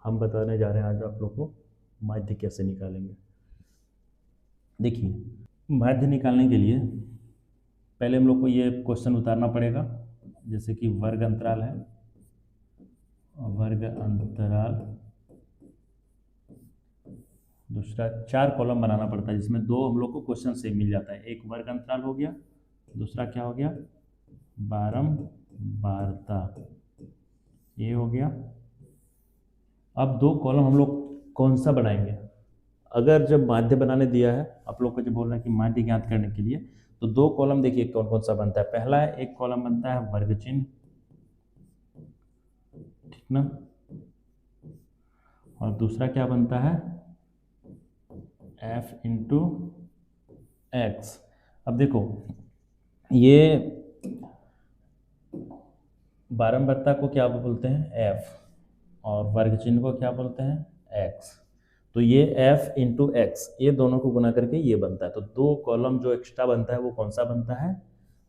हम बताने जा रहे हैं आज आप लोग को माध्य कैसे निकालेंगे। देखिए माध्य निकालने के लिए पहले हम लोग को ये क्वेश्चन उतारना पड़ेगा, जैसे कि वर्ग अंतराल है, वर्ग अंतराल, दूसरा 4 कॉलम बनाना पड़ता है जिसमें 2 हम लोग को क्वेश्चन से मिल जाता है। एक वर्ग अंतराल हो गया, दूसरा क्या हो गया, बारंबारता, ये हो गया। अब 2 कॉलम हम लोग कौन सा बनाएंगे? अगर जब माध्य बनाने दिया है आप लोग को, जो बोल रहा है कि माध्य ज्ञात करने के लिए, तो 2 कॉलम देखिए कौन कौन सा बनता है। पहला है, एक कॉलम बनता है वर्ग चिन्ह, ठीक ना, और दूसरा क्या बनता है, f इंटू एक्स। अब देखो ये बारंबारता को क्या बोलते हैं, f, और वर्ग चिन्ह को क्या बोलते हैं, x। तो ये f इंटू एक्स, ये दोनों को गुना करके ये बनता है। तो 2 कॉलम जो एक्स्ट्रा बनता है वो कौन सा बनता है,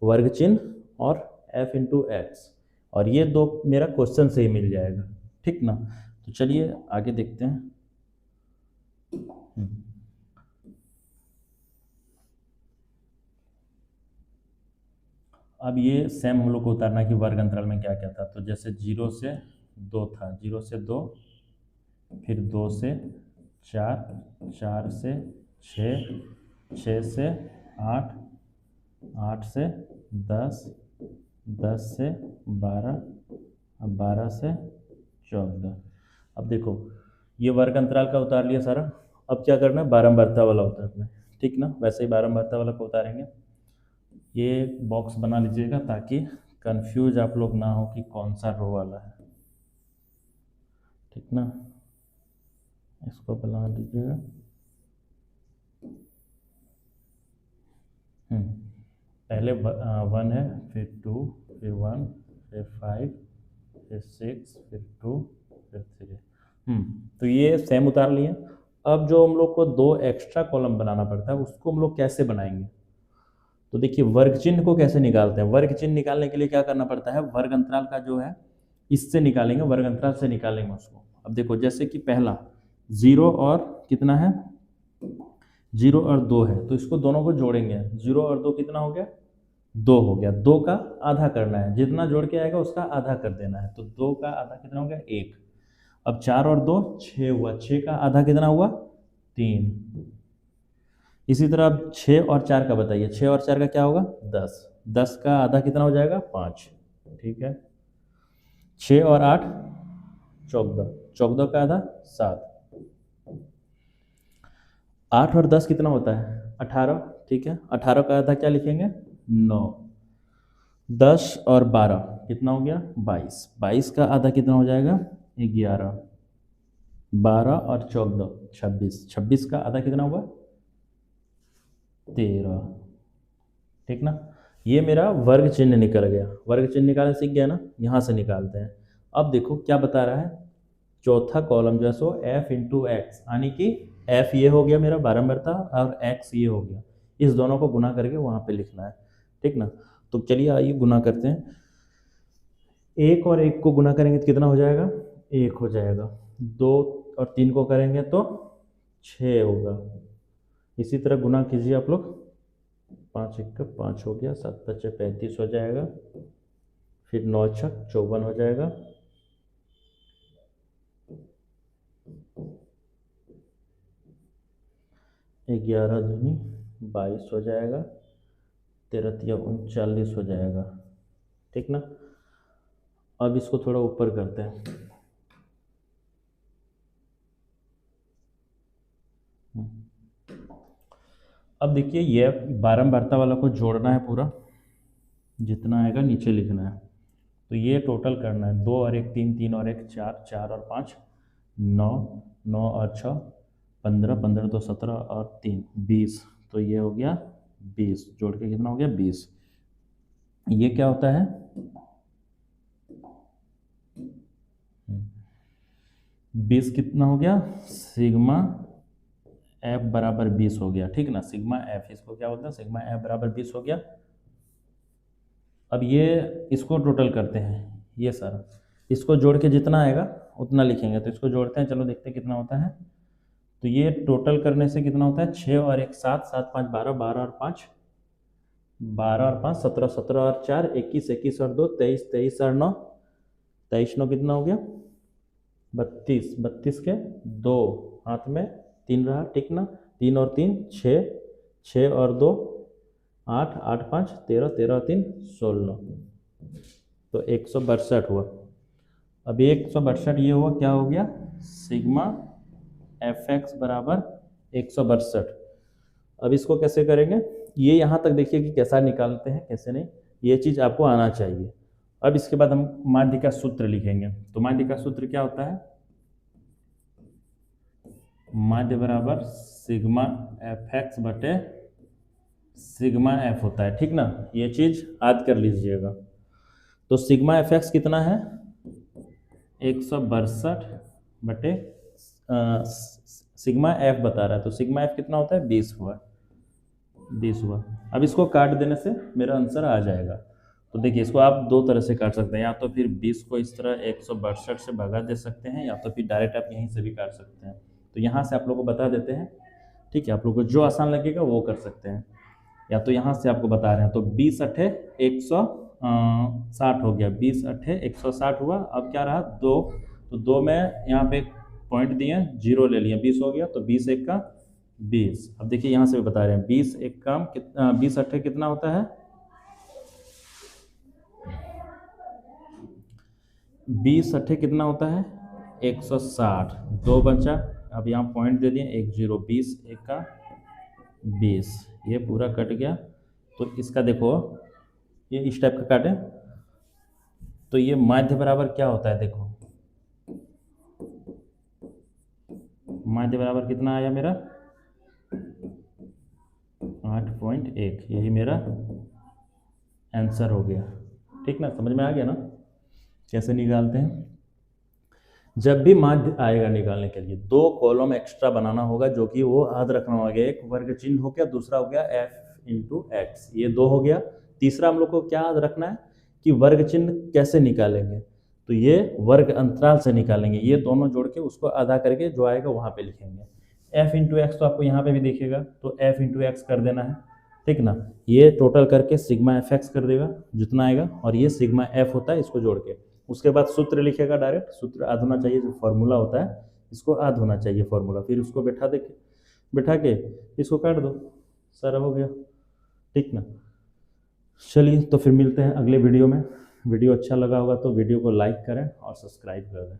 वर्ग चिन्ह और f इंटू एक्स, और ये 2 मेरा क्वेश्चन से ही मिल जाएगा, ठीक ना। तो चलिए आगे देखते हैं। अब ये सेम हम लोग को उतारना है कि वर्ग अंतराल में क्या क्या था। तो जैसे 0 से 2 था, 0 से 2, फिर 2 से 4, 4 से 6, 6 से 8, 8 से 10, 10 से 12, 12 से 14। अब देखो ये वर्ग अंतराल का उतार लिया सारा। अब क्या करना है, बारंबारता वाला उतारना है, ठीक ना। वैसे ही बारंबारता वाला को उतारेंगे। ये बॉक्स बना लीजिएगा ताकि कंफ्यूज आप लोग ना हो कि कौन सा रो वाला है, ठीक ना। इसको बना लीजिएगा। पहले 1 है, फिर 2, फिर 1, फिर 5, फिर 6, फिर 2, फिर 3। तो ये सेम उतार लिए। अब जो हम लोग को 2 एक्स्ट्रा कॉलम बनाना पड़ता है उसको हम लोग कैसे बनाएंगे? तो देखिए वर्ग चिन्ह को कैसे निकालते हैं। वर्ग चिन्ह निकालने के लिए क्या करना पड़ता है, वर्ग अंतराल का जो है इससे निकालेंगे, वर्ग अंतराल से निकालेंगे उसको। अब देखो जैसे कि पहला 0 और कितना है, 0 और 2 है, तो इसको दोनों को जोड़ेंगे। 0 और 2 कितना हो गया, 2 हो गया। 2 का आधा करना है, जितना जोड़ के आएगा उसका आधा कर देना है। तो 2 का आधा कितना हो गया, 1। अब 4 और 2 6 हुआ, 6 का आधा कितना हुआ, 3। इसी तरह अब 6 और 4 का बताइए, 6 और 4 का क्या होगा, 10। 10 का आधा कितना हो जाएगा, 5, ठीक है। 6 और 8 14, 14 का आधा 7। 8 और 10 कितना होता है, 18, ठीक है। 18 का आधा क्या लिखेंगे, 9। 10 और 12 कितना हो गया, 22। 22 का आधा कितना हो जाएगा, 11। 12 और 14 26। 26 का आधा कितना हुआ, 13, ठीक ना। ये मेरा वर्ग चिन्ह निकल गया। वर्ग चिन्ह निकालना सीख गया ना, यहाँ से निकालते हैं। अब देखो क्या बता रहा है, चौथा कॉलम जो है सो f इंटू एक्स, यानी कि f ये हो गया मेरा बारंबारता और x ये हो गया। इस दोनों को गुना करके वहाँ पे लिखना है, ठीक ना। तो चलिए आइए गुना करते हैं। 1 और 1 को गुना करेंगे तो कितना हो जाएगा, 1 हो जाएगा। 2 और 3 को करेंगे तो 6 होगा। इसी तरह गुना कीजिए आप लोग। 5 1 का 5 हो गया, 7 5 35 हो जाएगा, फिर 9 6 54 हो जाएगा, 11 दूनी 22 हो जाएगा, 13 तिया 39 हो जाएगा, ठीक ना। अब इसको थोड़ा ऊपर करते हैं। अब देखिए ये बारंबारता वाला को जोड़ना है, पूरा जितना आएगा नीचे लिखना है। तो ये टोटल करना है, 2 और 1 3, 3 और 1 4, 4 और 5 9, 9 और 6 15, 15 तो 17 और 3 20। तो ये हो गया 20, जोड़ के कितना हो गया, 20। ये क्या होता है, 20 कितना हो गया, सिग्मा एफ बराबर 20 हो गया, ठीक ना। सिग्मा एफ, इसको क्या बोलते हैं, सिग्मा एफ बराबर 20 हो गया। अब ये इसको टोटल करते हैं, ये सारा इसको जोड़ के जितना आएगा उतना लिखेंगे। तो इसको जोड़ते हैं, चलो देखते हैं कितना होता है। तो ये टोटल करने से कितना होता है, 6 और 1 7, 7 5 12, 12 और 5 12 और 5 17, 17 और 4 21, 21 और 2 23, 23 और 9 23 9 कितना हो गया 32, 32 के 2 हाथ में 3 रहा, ठीक ना, 3 और 3 6, 6 और 2 8, 8 5 13, 13 और 3 16, तो 162 हुआ। अभी 162 ये हुआ, क्या हो गया, सिग्मा एफ एक्स बराबर 162। अब इसको कैसे करेंगे, ये यहाँ तक देखिए कि कैसा निकालते हैं कैसे नहीं, ये चीज़ आपको आना चाहिए। अब इसके बाद हम माध्य का सूत्र लिखेंगे। तो माध्य का सूत्र क्या होता है, माध्य बराबर सिग्मा एफ एक्स बटे सिग्मा एफ होता है, ठीक ना, ये चीज़ याद कर लीजिएगा। तो सिग्मा एफ एक्स कितना है 162 बटे सिग्मा एफ बता रहा है, तो सिग्मा एफ कितना होता है 20 हुआ, 20 हुआ। अब इसको काट देने से मेरा आंसर आ जाएगा। तो देखिए इसको आप दो तरह से काट सकते हैं, या तो फिर 20 को इस तरह 162 से भगा दे सकते हैं, या तो फिर डायरेक्ट आप यहीं से भी काट सकते हैं। तो यहाँ से आप लोग को बता देते हैं, ठीक है, आप लोग को जो आसान लगेगा वो कर सकते हैं। या तो यहाँ से आपको बता रहे हैं, तो 20 अट्ठे 160 हो गया, 20 अट्ठे 160 हुआ। अब क्या रहा 2, तो 2 में यहाँ पे पॉइंट दिए, 0 ले लिया, 20 हो गया, तो 20 एक का 20। अब देखिए यहाँ से भी बता रहे हैं 20 एक काम 20 अट्ठे कितना होता है 20 अट्ठे कितना होता है 160, 2 बचा, अब यहाँ पॉइंट दे दिए 1 0, 20 एक का 20, ये पूरा कट गया। तो इसका देखो ये इस टाइप का काटे, तो ये माध्य बराबर क्या होता है, देखो माध्य बराबर कितना आया मेरा 8.1, यही मेरा आंसर हो गया, ठीक ना, समझ में आ गया ना कैसे निकालते हैं। जब भी माध्य आएगा निकालने के लिए 2 कॉलम एक्स्ट्रा बनाना होगा, जो कि वो याद रखना होगा, एक वर्ग चिन्ह हो गया, दूसरा हो गया f इंटू एक्स, ये 2 हो गया। तीसरा हम लोग को क्या याद रखना है कि वर्ग चिन्ह कैसे निकालेंगे, तो ये वर्ग अंतराल से निकालेंगे, ये दोनों जोड़ के उसको आधा करके जो आएगा वहाँ पे लिखेंगे। f इंटू एक्स तो आपको यहाँ पे भी दिखेगा, तो f इंटू एक्स कर देना है, ठीक ना, ये टोटल करके सिग्मा एफ एक्स कर देगा जितना आएगा, और ये सिग्मा एफ होता है, इसको जोड़ के उसके बाद सूत्र लिखेगा, डायरेक्ट सूत्र याद होना चाहिए, जो फॉर्मूला होता है इसको याद होना चाहिए फॉर्मूला, फिर उसको बैठा के इसको काट दो, सारा हो गया, ठीक ना। चलिए तो फिर मिलते हैं अगले वीडियो में। वीडियो अच्छा लगा होगा तो वीडियो को लाइक करें और सब्सक्राइब कर दें।